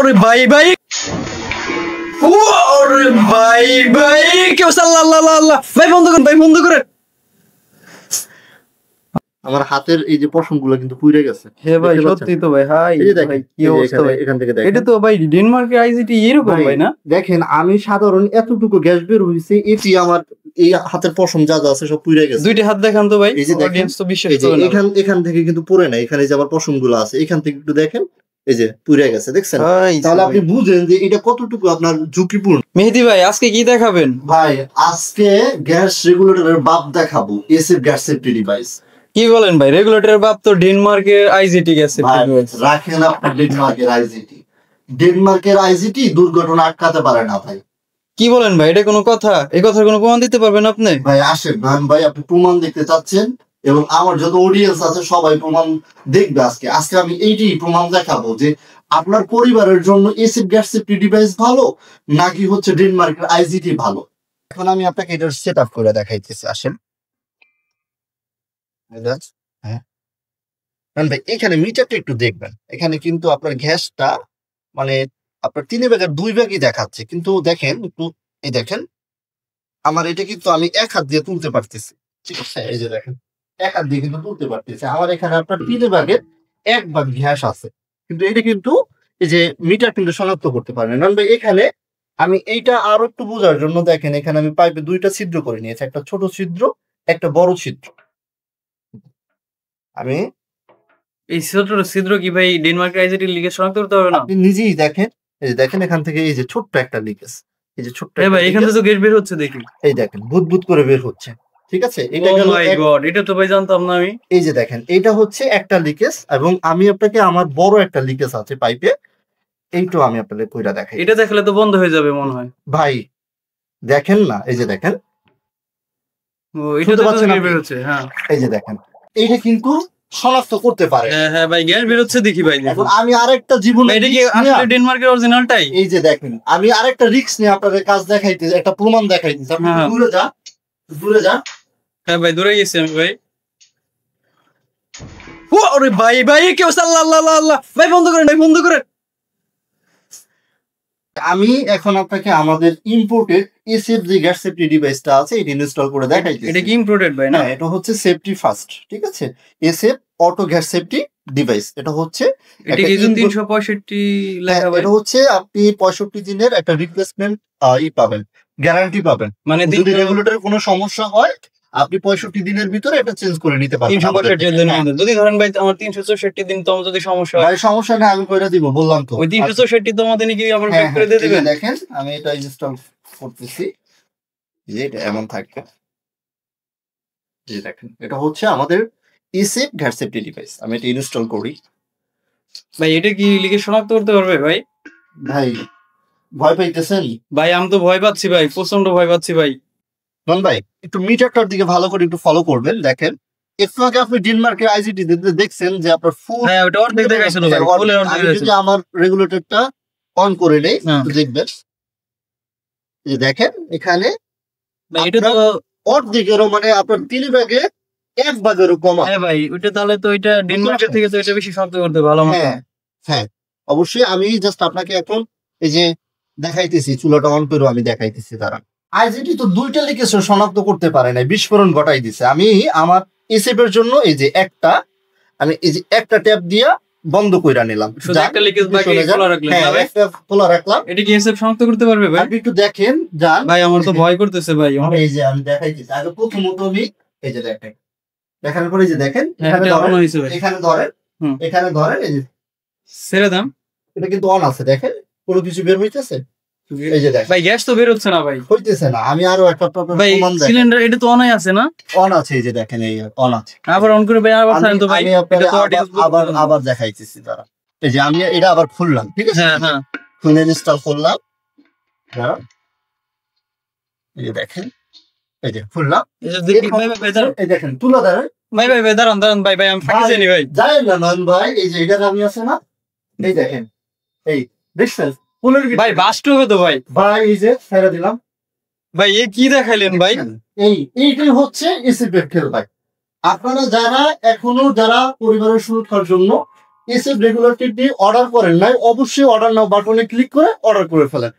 ওরে ভাই ভাই ওরে ভাই ভাই কেউ সাল্লাল্লাহু ভাই বন্ধ করেন ভাই বন্ধ করেন। আমার হাতের এই যে পশমগুলো কিন্তু পুড়ে গেছে। হ্যাঁ ভাই সত্যি তো ভাই। হাই ভাই কি অবস্থা ভাই? এখান থেকে দেখেন এটা তো ভাই ডেনমার্কের আইজিটি এরকম ভাই না? দেখেন আমি সাধারণ এতটুকু গ্যাস বের হইছে, এটি আমার এই হাতের পশম যা যা আছে সব পুড়ে গেছে। দুইটা হাত দেখান তো ভাই, এই যে অডিয়েন্স তো বিশ্বাস এই যে করে না। এখান থেকে কিন্তু পুড়ে না, এখানে যে আমার পশমগুলো আছে এখান থেকে একটু দেখেন, এই যে পুড়ে গেছে দেখছেন। তাহলে আপনি বুঝেন যে এটা কতটুকু আপনার ঝুঁকিপূর্ণ। মেহেদী ভাই আজকে কি দেখাবেন? ভাই আজকে গ্যাস রেগুলেটরের বাপ দেখাবো, এসএফ গ্যাস সেফটি ডিভাইস। কি বলেন ভাই? রেগুলেটরের বাপ তো ডেনমার্কের আইজিটি গ্যাস ডিভাইস। রাখেন আপনার ডেনমার্কের আইজিটি। ডেনমার্কের আইজিটি দুর্ঘটনা আটকাতে পারে না ভাই। কি বলেন ভাই? এটা কোনো কথা? এই কথার কোনো প্রমাণ দিতে পারবেন আপনি? ভাই আসেন ভাই, আপনি প্রমাণ দেখতে চাচ্ছেন এবং আমার যত অডিয়েন্স আছে সবাই প্রমাণ দেখবে। আজকে আমি এইটি প্রমাণ দেখাবো যে আপনার পরিবারের জন্য এসএফ গ্যাস সেফটি ডিভাইস ভালো নাকি হচ্ছে ডেনমার্কের আইজিটি ভালো। এখন আমি আপনাকে এটা সেট আপ করে দেখাইতেছি, আসেন। হ্যাঁ ভাই, এখানে মিটারটা একটু দেখবেন। এখানে কিন্তু আপনার গ্যাসটা মানে আপনার 3 ভাগের 2 ভাগই দেখাচ্ছে, কিন্তু দেখেন একটু, এই দেখেন আমার এটা কিন্তু আমি এক হাত দিয়ে তুলতে পারতেছি, ঠিক আছে? এই যে দেখেন এক হাত দিয়ে কিন্তু তুলতে পারতেছি। আমার এখানে আপনার 3 ভাগের 1 ভাগ গ্যাস আছে, কিন্তু এটা কিন্তু এই যে মিটার কিন্তু শনাক্ত করতে পারে না। ভাই এখানে আমি এইটা আরো একটু বোঝার জন্য দেখেন, এখানে আমি পাইপে 2টা ছিদ্র করে নিয়েছি, একটা ছোট ছিদ্র একটা বড় ছিদ্র। আমি এই ছিদ্র কি ভাই ডেনমার্কের আইজিটি লিকেজ শনাক্ত করতে পারবে না? আপনি নিজেই দেখেন, এই যে দেখেন এখান থেকে এই যে ছোট্ট একটা লিকেজ, এই যে ছোট্ট ভাই এখান থেকে তো গ্যাস বের হচ্ছে দেখি। এই দেখেন বুদবুদ করে বের হচ্ছে, ঠিক আছে? এটা ও মাই গড, এটা তো ভাই জানতাম না আমি। এই যে দেখেন এটা হচ্ছে একটা লিকেজ, এবং আমি আপনাকে আমার বড় একটা লিকেজ আছে পাইপে, এইটাও আমি আপনাদের কইরা দেখাই। এটা দেখলে তো বন্ধ হয়ে যাবে মনে হয় ভাই দেখেন না, এই যে দেখেন, ও এটা তো গ্যাস বের হচ্ছে। হ্যাঁ এই যে দেখেন এইটা কিন্তু শনাক্ত করতে পারে। হ্যাঁ ভাই গ্যাস বের হচ্ছে দেখি ভাই। এখন আমি আরেকটা জীবন, এটা কি আসলে ডেনমার্কের অরিজিনালটাই? এই যে দেখেন আমি আরেকটা রিস্ক নিয়ে আপনাদের কাজ দেখাইতেছি, একটা প্রমাণ দেখাইতেছি। আপনি দূরে যা, দূরে যা। হ্যাঁ ভাই দূরে গেছি আমি ভাই। ওরে ভাই ভাই কেউ সাল্লাল্লাহু ভাই বন্ধ করেন ভাই বন্ধ করেন। আমি এখন আপনাকে আমাদের ইম্পোর্টেড এসএফ যে গ্যাস সেফটি ডিভাইসটা আছে এটা ইনস্টল করে দেখাইতেছি। এটা কি ইম্পোর্টেড ভাই না? এটা হচ্ছে সেফটি ফার্স্ট, ঠিক আছে? SF auto gas safety device. এটা হচ্ছে এটা কি 365 লেখা ভাই? এটা হচ্ছে আপনি 65 দিনের একটা রিপ্লেসমেন্ট পাবেন, গ্যারান্টি পাবেন। মানে যদি রেগুলেটরে কোনো সমস্যা হয় আপনি 65 দিনের ভিতরে এটা চেঞ্জ করে নিতে পারবেন। 365 দিনের মধ্যে যদি ধরেন ভাই আমার 364 দিন তো যদি সমস্যা হয়, ভাই সমস্যা নেই, আমি কইরা দিব, বললাম তো। ওই 364 তো আমাদের নাকি আবার ব্যাক করে দিয়ে দিবেন। দেখেন আমি এটা ইনস্টল করতেছি, যে এটা এমন থাকবে, যে দেখেন এটা হচ্ছে আমাদের এসএফ গ্যাস সেফটি ডিভাইস। আমি এটা ইনস্টল করি। ভাই এটা কি লিখে শনাক্ত করতে পারবে ভাই? ভাই ভয় পাইতেছেন? ভাই আমি তো ভয় পাচ্ছি ভাই, প্রচন্ড ভয় পাচ্ছি ভাই। নন ভাই একটু মিটারটার দিকে ভালো করে একটু ফলো করবেন। দেখেন একটু আগে আপনি ডেনমার্কের আইজিটি দেখছেন যে আপনার ফুল, হ্যাঁ ওটা অর্ধেক দেখাইছিল ভাই, ফুলের অর্ধেক দেখাইছিল। যদি আমার রেগুলেটরটা অন করে নেই দেখবেন, এই যে দেখেন এখানে ভাই এটা তো অর্ধেকেরও মানে আপনার 3 ভাগে 1 ভাগেরও কম। হ্যাঁ ভাই ওটা তাহলে তো এটা ডেনমার্কের থেকে তো এটা বেশি শনাক্ত করতে ভালো মতো। হ্যাঁ অবশ্যই। আমি জাস্ট আপনাকে এখন এই যে দেখাইতেছি, চুলাটা অন করে আমি দেখাইতেছি। তারা আইজিটি তো 2টা লিকেজ শনাক্ত করতে পারে না, বিস্ফোরণ ঘটাই দিছে। আমি আমার এসএফ এর জন্য এই যে আমি এই যে একটা ট্যাপ দিয়া বন্ধ কইরা নিলাম, শুধু একটা লিকেজ বাকি খোলা রাখলেন না ভাই? খোলা রাখলাম। এটা কি এসএফ শনাক্ত করতে পারবে ভাই? আপনি একটু দেখেন জান। ভাই আমার তো ভয় করতেছে ভাই। এই যে আমি দেখাইতেছি আগে প্রথমত আমি এই যে দেখানোর পরে যে দেখেন এখানে ধরেন, এখানে ধরেন, এই যে ছেড়ে দাম, এটা কিন্তু অন আছে। দেখেন কোনো কিছু বের হইতেছে? এই যে দেখেন ভাই গ্যাস তো বের হচ্ছে না ভাই, হইতেছে না। আমি আরো একটা প্রমাণ দেখাই। সিলিন্ডার এটা তো অনই আছে না? অন আছে, এই যে দেখেন এই অন আছে। আবার অন করে ভাই আবার ছাড়েন তো ভাই। এটা তো আবার দেখাইতেছি তারা। এই যে আমি এটা আবার খুললাম, ঠিক আছে? হ্যাঁ খুলে ইনস্টল করলাম। এই যে দেখেন, এই যে খুললাম। এই দেখেন তুলা দাঁড়ান ভাই দাঁড়ান ভাই আমি ফাঁকি জানি ভাই। যাই না নন ভাই, এই যে এটা আমি আছে না, এই দেখেন এই দেখছেন ভাই বাস্ট হবে তো ভাই। ভাই এই যে ছেড়ে দিলাম ভাই, এই কি দেখাইলেন ভাই? এইটাই হচ্ছে এসএফ এর খেল ভাই। আপনারা যারা এখনো যারা পরিবারের সুরক্ষার জন্য এসএফ রেগুলেটর দিয়ে অর্ডার করেন নাই, অবশ্যই অর্ডার নাও বাটনে ক্লিক করে অর্ডার করে ফেলেন।